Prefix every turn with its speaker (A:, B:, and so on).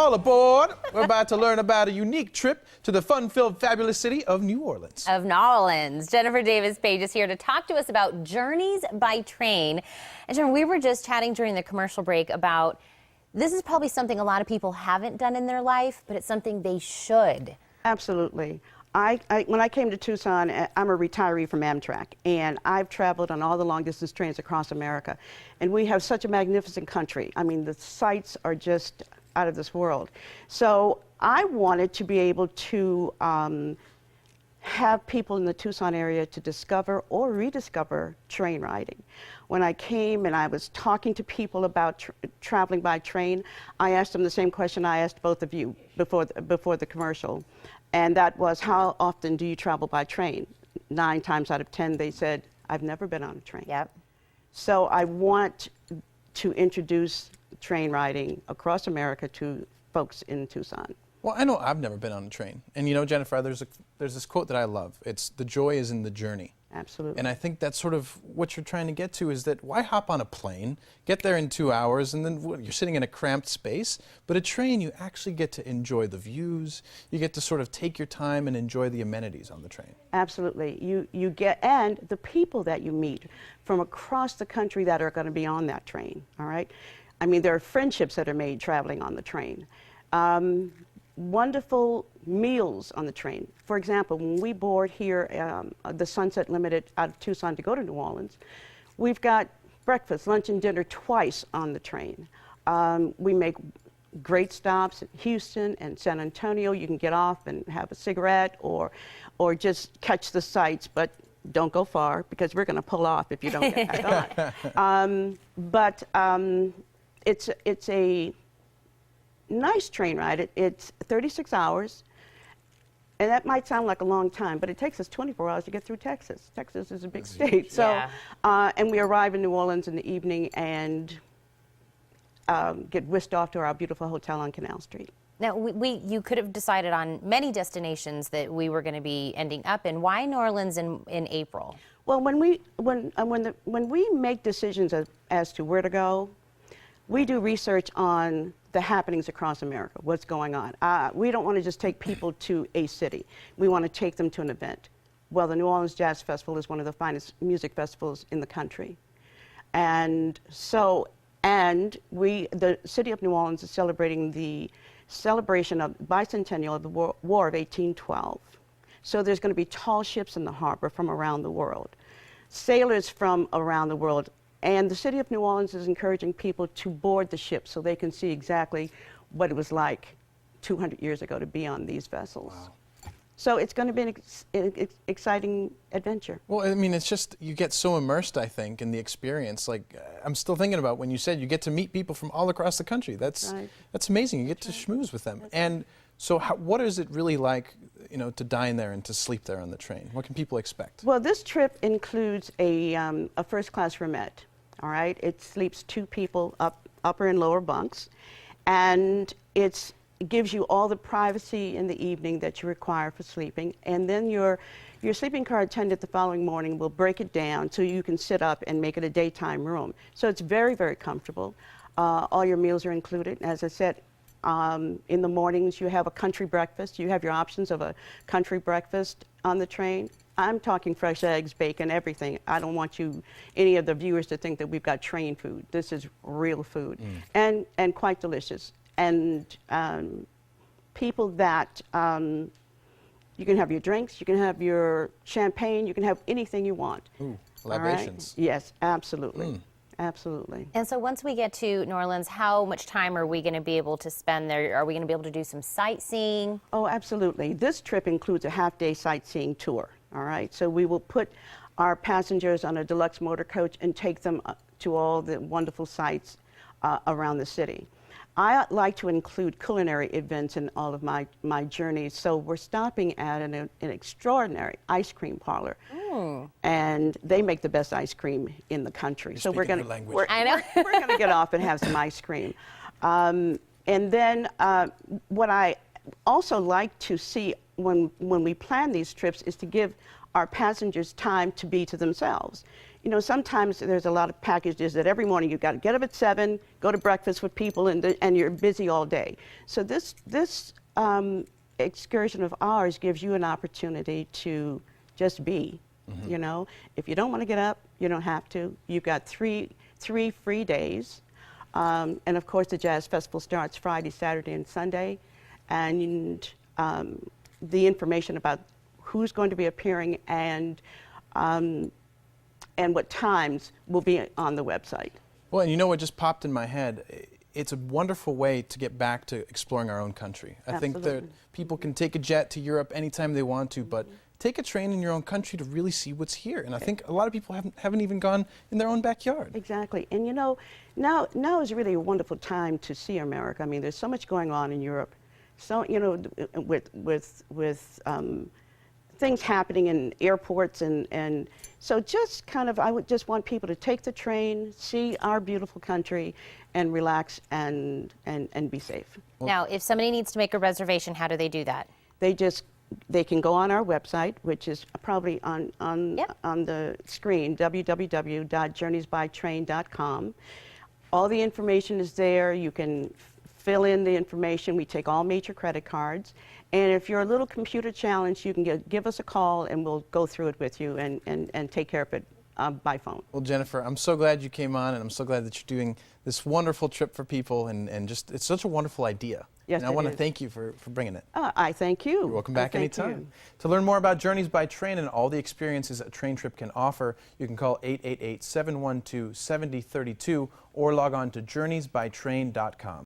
A: All aboard! We're about to learn about a unique trip to the fun-filled, fabulous city of New Orleans.
B: Jennifer Davis-Page is here to talk to us about journeys by train. And Jennifer, we were just chatting during the commercial break about this is probably something a lot of people haven't done in their life, but it's something they should.
C: Absolutely. When I came to Tucson, I'm a retiree from Amtrak, and I've traveled on all the long-distance trains across America. And we have such a magnificent country. I mean, the sights are just out of this world. So I wanted to be able to have people in the Tucson area to discover or rediscover train riding. When I came and I was talking to people about traveling by train, I asked them the same question I asked both of you before the commercial. And that was, how often do you travel by train? 9 times out of 10, they said, I've never been on a train.
B: Yep.
C: So I want to introduce train riding across America to folks in Tucson.
A: Well, I know I've never been on a train. And you know, Jennifer, there's this quote that I love. It's, "The joy is in the journey."
C: Absolutely.
A: And I think that's sort of what you're trying to get to, is that why hop on a plane, get there in 2 hours, and then you're sitting in a cramped space? But a train, you actually get to enjoy the views. You get to sort of take your time and enjoy the amenities on the train.
C: Absolutely. You get, and the people that you meet from across the country that are going to be on that train, all right? I mean, there are friendships that are made traveling on the train. Wonderful meals on the train. For example, when we board here, the Sunset Limited out of Tucson to go to New Orleans, we've got breakfast, lunch, and dinner twice on the train. We make great stops in Houston and San Antonio. You can get off and have a cigarette or just catch the sights, but don't go far because we're going to pull off if you don't get back on. It's a nice train ride. It's 36 hours, and that might sound like a long time, but it takes us 24 hours to get through Texas. Texas is a big state. So, and we arrive in New Orleans in the evening and get whisked off to our beautiful hotel on Canal Street.
B: Now, you could have decided on many destinations that we were going to be ending up in. Why New Orleans in April? Well,
C: when we make decisions as to where to go, we do research on the happenings across America, what's going on. We don't want to just take people to a city. We want to take them to an event. Well, the New Orleans Jazz Festival is one of the finest music festivals in the country. And so, the city of New Orleans is celebrating the celebration of Bicentennial of the War of 1812. So there's going to be tall ships in the harbor from around the world, sailors from around the world. And the city of New Orleans is encouraging people to board the ship so they can see exactly what it was like 200 years ago to be on these vessels. Wow. So it's going to be an exciting adventure.
A: Well, I mean, it's just, you get so immersed, I think, in the experience. Like, I'm still thinking about when you said you get to meet people from all across the country. That's amazing. You get to schmooze with them. And so what is it really like, you know, to dine there and to sleep there on the train? What can people expect?
C: Well, this trip includes a first-class roomette. All right, it sleeps 2 people, upper and lower bunks, and it gives you all the privacy in the evening that you require for sleeping. And then your sleeping car attendant the following morning will break it down so you can sit up and make it a daytime room. So it's very, very comfortable. All your meals are included. As I said, in the mornings you have a country breakfast. You have your options of a country breakfast on the train. I'm talking fresh eggs, bacon, everything. I don't want any of the viewers to think that we've got train food. This is real food, and quite delicious. And people that you can have your drinks, you can have your champagne, you can have anything you want.
A: Ooh, libations.
C: Right? Yes, absolutely. Absolutely.
B: And so once we get to New Orleans, how much time are we going to be able to spend there? Are we going to be able to do some sightseeing? Oh,
C: absolutely. This trip includes a half-day sightseeing tour. All right, so we will put our passengers on a deluxe motor coach and take them to all the wonderful sights around the city. I like to include culinary events in all of my journeys, so we're stopping at an extraordinary ice cream parlor, and they make the best ice cream in the country.
A: So we're going
C: to get off and have some ice cream, and then what I also like to see when we plan these trips is to give our passengers time to be to themselves. you know, sometimes there's a lot of packages that every morning you've got to get up at 7, go to breakfast with people, and you're busy all day. So this excursion of ours gives you an opportunity to just be. You know, if you don't want to get up, you don't have to. You've got three free days. And of course, the Jazz Festival starts Friday, Saturday, and Sunday. And the information about who's going to be appearing and what times will be on the website.
A: Well, and you know what just popped in my head? It's a wonderful way to get back to exploring our own country. I think that people can take a jet to Europe anytime they want to, but take a train in your own country to really see what's here. And I think a lot of people haven't even gone in their own backyard.
C: Exactly. And you know, now is really a wonderful time to see America. I mean, there's so much going on in Europe. So, you know, with things happening in airports and so just kind of, I would just want people to take the train, see our beautiful country, and relax and be safe.
B: Now, if somebody needs to make a reservation, how do they do that?
C: They can go on our website, which is probably on the screen, www.journeysbytrain.com. All the information is there. You can fill in the information. We take all major credit cards. And if you're a little computer challenged, you can give us a call and we'll go through it with you and take care of it by phone.
A: Well, Jennifer, I'm so glad you came on, and I'm so glad that you're doing this wonderful trip for people, and just, it's such a wonderful idea.
C: Yes,
A: and I want to thank you for bringing it.
C: I thank you.
A: You're welcome back anytime. To learn more about Journeys by Train and all the experiences a train trip can offer, you can call 888-712-7032 or log on to journeysbytrain.com.